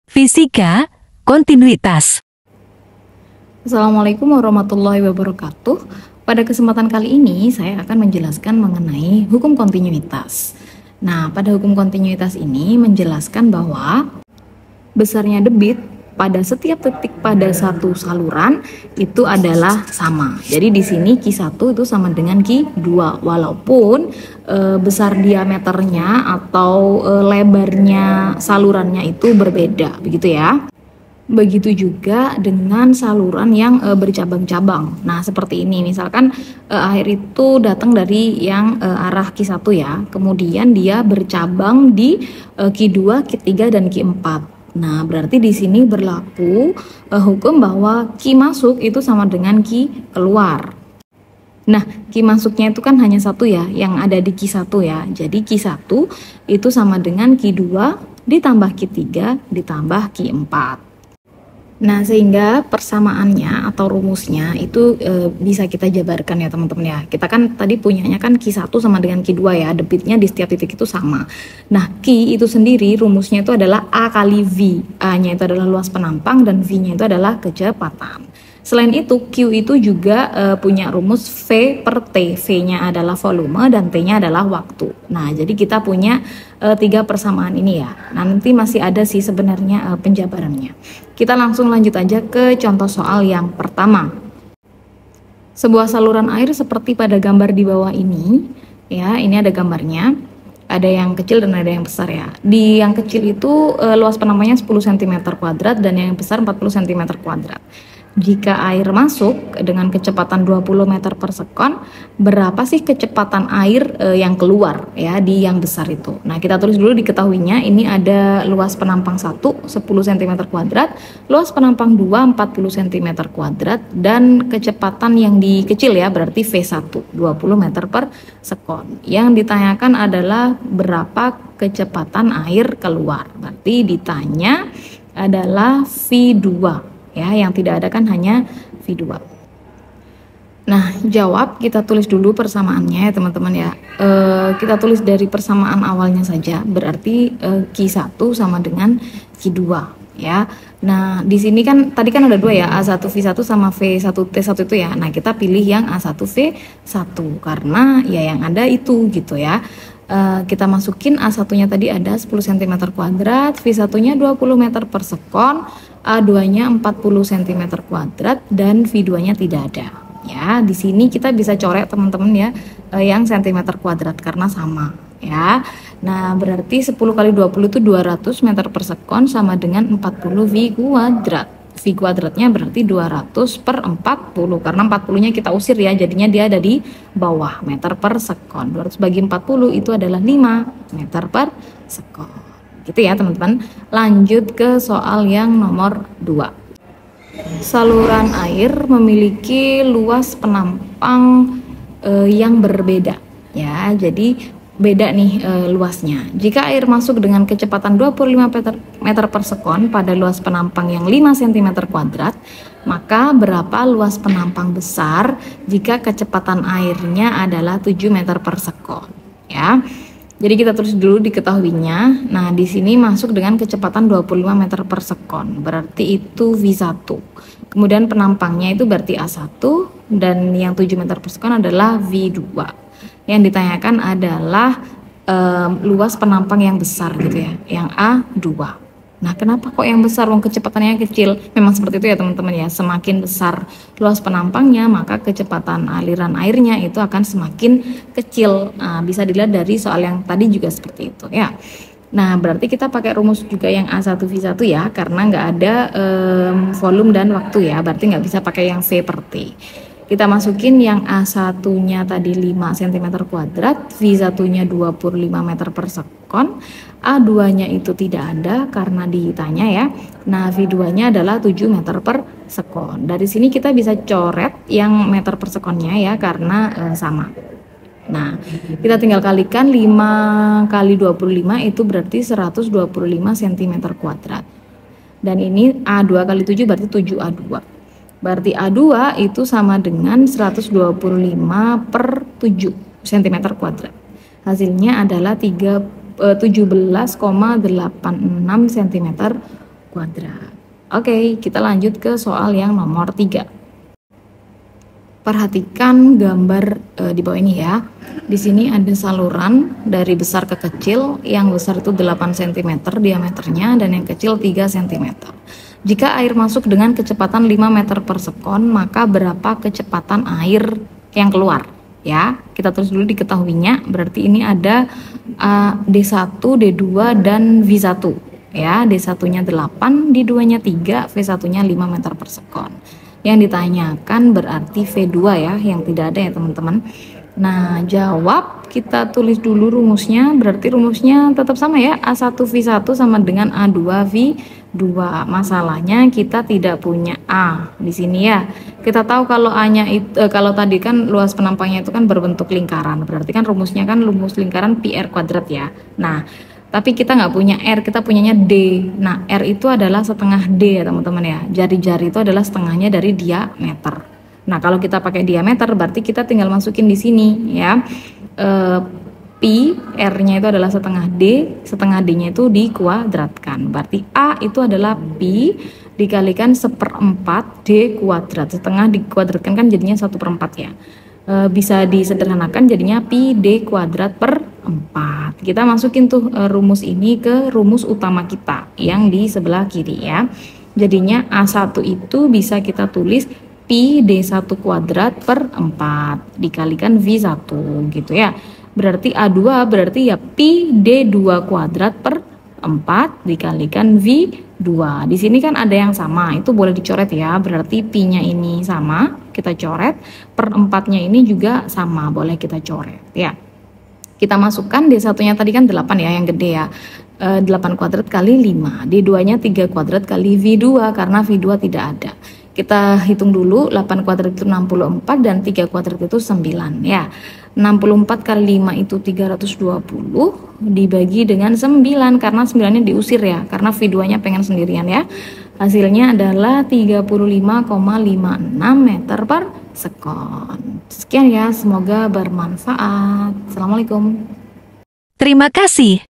Fisika kontinuitas. Assalamualaikum warahmatullahi wabarakatuh. Pada kesempatan kali ini saya akan menjelaskan mengenai hukum kontinuitas. Nah, pada hukum kontinuitas ini menjelaskan bahwa besarnya debit pada setiap titik pada satu saluran itu adalah sama. Jadi di sini Q1 itu sama dengan Q2 walaupun besar diameternya atau lebarnya salurannya itu berbeda, begitu ya. Begitu juga dengan saluran yang bercabang-cabang. Nah, seperti ini. Misalkan air itu datang dari yang arah Q1 ya. Kemudian dia bercabang di Q2, Q3 dan Q4. Nah, berarti di sini berlaku hukum bahwa Q masuk itu sama dengan Q keluar. Nah, Q masuknya itu kan hanya satu ya, yang ada di Q1 ya. Jadi Q1 itu sama dengan Q2 ditambah Q3 ditambah Q4. Nah, sehingga persamaannya atau rumusnya itu bisa kita jabarkan ya teman-teman ya. Kita kan tadi punyanya kan Q1 sama dengan Q2 ya, debitnya di setiap titik itu sama. Nah, Q itu sendiri rumusnya itu adalah A kali V. A-nya itu adalah luas penampang dan V-nya itu adalah kecepatan. Selain itu, Q itu juga punya rumus V per T. V-nya adalah volume dan T-nya adalah waktu. Nah, jadi kita punya tiga persamaan ini ya. Nah, nanti masih ada sih sebenarnya penjabarannya. Kita langsung lanjut aja ke contoh soal yang pertama. Sebuah saluran air seperti pada gambar di bawah ini, ya, ini ada gambarnya. Ada yang kecil dan ada yang besar ya. Di yang kecil itu luas penampangnya 10 cm² dan yang besar 40 cm². Jika air masuk dengan kecepatan 20 meter per sekon, berapa sih kecepatan air yang keluar ya di yang besar itu? Nah, kita tulis dulu diketahuinya. Ini ada luas penampang 1 10 cm², luas penampang 2 40 cm², dan kecepatan yang di kecil ya berarti V1 20 meter per sekon. Yang ditanyakan adalah berapa kecepatan air keluar. Berarti ditanya adalah V2. Ya, yang tidak ada kan hanya V2. Nah, jawab kita tulis dulu persamaannya ya teman-teman ya. Kita tulis dari persamaan awalnya saja, berarti Q1 sama dengan Q2 ya. Nah, di sini kan tadi kan ada dua ya, A1V1 sama V1T1 itu ya. Nah, kita pilih yang A1V1 karena ya yang ada itu gitu ya. Kita masukin A1-nya tadi ada 10 cm², V1-nya 20 meter per sekon, A2-nya 40 cm², dan V2-nya tidak ada. Ya, di sini kita bisa coret teman-teman ya yang cm² karena sama ya. Nah, berarti 10 kali 20 itu 200 meter per sekon sama dengan 40 V². V kuadratnya berarti 200 per 40 karena 40-nya kita usir ya, jadinya dia ada di bawah meter per sekon. 200 bagi 40 itu adalah 5 meter per sekon. Gitu ya teman-teman. Lanjut ke soal yang nomor 2. Saluran air memiliki luas penampang yang berbeda ya. Jadi beda nih luasnya. Jika air masuk dengan kecepatan 25 meter per sekon pada luas penampang yang 5 cm², maka berapa luas penampang besar jika kecepatan airnya adalah 7 meter per sekon ya. Jadi kita tulis dulu diketahuinya. Nah, di sini masuk dengan kecepatan 25 meter per sekon, berarti itu V1. Kemudian penampangnya itu berarti A1 dan yang 7 meter per sekon adalah V2. Yang ditanyakan adalah luas penampang yang besar gitu ya, yang A2. Nah, kenapa kok yang besar wong kecepatannya kecil? Memang seperti itu ya teman-teman ya, semakin besar luas penampangnya maka kecepatan aliran airnya itu akan semakin kecil. Nah, bisa dilihat dari soal yang tadi juga seperti itu ya. Nah, berarti kita pakai rumus juga yang A1V1 ya, karena nggak ada volume dan waktu ya, berarti nggak bisa pakai yang V per T. Kita masukin yang A1-nya tadi 5 cm², V1-nya 25 meter per sekon, A2-nya itu tidak ada karena ditanya ya. Nah, V2-nya adalah 7 meter per sekon. Dari sini kita bisa coret yang meter per sekonnya ya, karena sama. Nah, kita tinggal kalikan 5 kali 25 itu berarti 125 cm². Dan ini A2 kali 7 berarti 7A2. Berarti A2 itu sama dengan 125 per 7 cm². Hasilnya adalah 17,86 cm². kuadrat. Oke, kita lanjut ke soal yang nomor 3. Perhatikan gambar di bawah ini ya. Di sini ada saluran dari besar ke kecil, yang besar itu 8 cm diameternya dan yang kecil 3 cm. Jika air masuk dengan kecepatan 5 meter per sekon, maka berapa kecepatan air yang keluar? Ya, kita tulis dulu diketahuinya. Berarti ini ada D1, D2 dan V1. Ya, D1-nya 8, D2-nya 3, V1-nya 5 meter per sekon. Yang ditanyakan berarti V2 ya, yang tidak ada ya teman-teman. Nah, jawab kita tulis dulu rumusnya. Berarti rumusnya tetap sama ya, A1V1 sama dengan A2V2. Masalahnya kita tidak punya A di sini ya. Kita tahu kalau A-nya itu kalau tadi kan luas penampangnya itu kan berbentuk lingkaran. Berarti kan rumusnya kan rumus lingkaran pi r kuadrat ya. Nah, tapi kita nggak punya R, kita punyanya D. Nah, R itu adalah setengah D ya teman-teman ya. Jari-jari itu adalah setengahnya dari diameter. Nah, kalau kita pakai diameter, berarti kita tinggal masukin di sini ya. Pi, R-nya itu adalah setengah setengah D-nya itu dikuadratkan. Berarti A itu adalah pi dikalikan 1/4 D kuadrat. Setengah dikuadratkan kan jadinya 1/4 ya. Bisa disederhanakan jadinya pi D kuadrat per 4. Kita masukin tuh rumus ini ke rumus utama kita yang di sebelah kiri ya. Jadinya A1 itu bisa kita tulis pi D1 kuadrat per 4 dikalikan V1 gitu ya. Berarti A2 berarti ya pi D2 kuadrat per 4 dikalikan V2. Di sini kan ada yang sama, itu boleh dicoret ya. Berarti pi-nya ini sama, kita coret. Per 4-nya ini juga sama, boleh kita coret ya. Kita masukkan D1-nya tadi kan 8 ya, yang gede ya. 8 kuadrat kali 5. D2-nya 3 kuadrat kali V2 karena V2 tidak ada. Kita hitung dulu, 8 kuadrat itu 64 dan 3 kuadrat itu 9 ya. 64 kali 5 itu 320 dibagi dengan 9 karena 9-nya diusir ya, karena V2-nya pengen sendirian ya. Hasilnya adalah 35,56 meter per sekon. Sekian ya, semoga bermanfaat. Assalamualaikum. Terima kasih.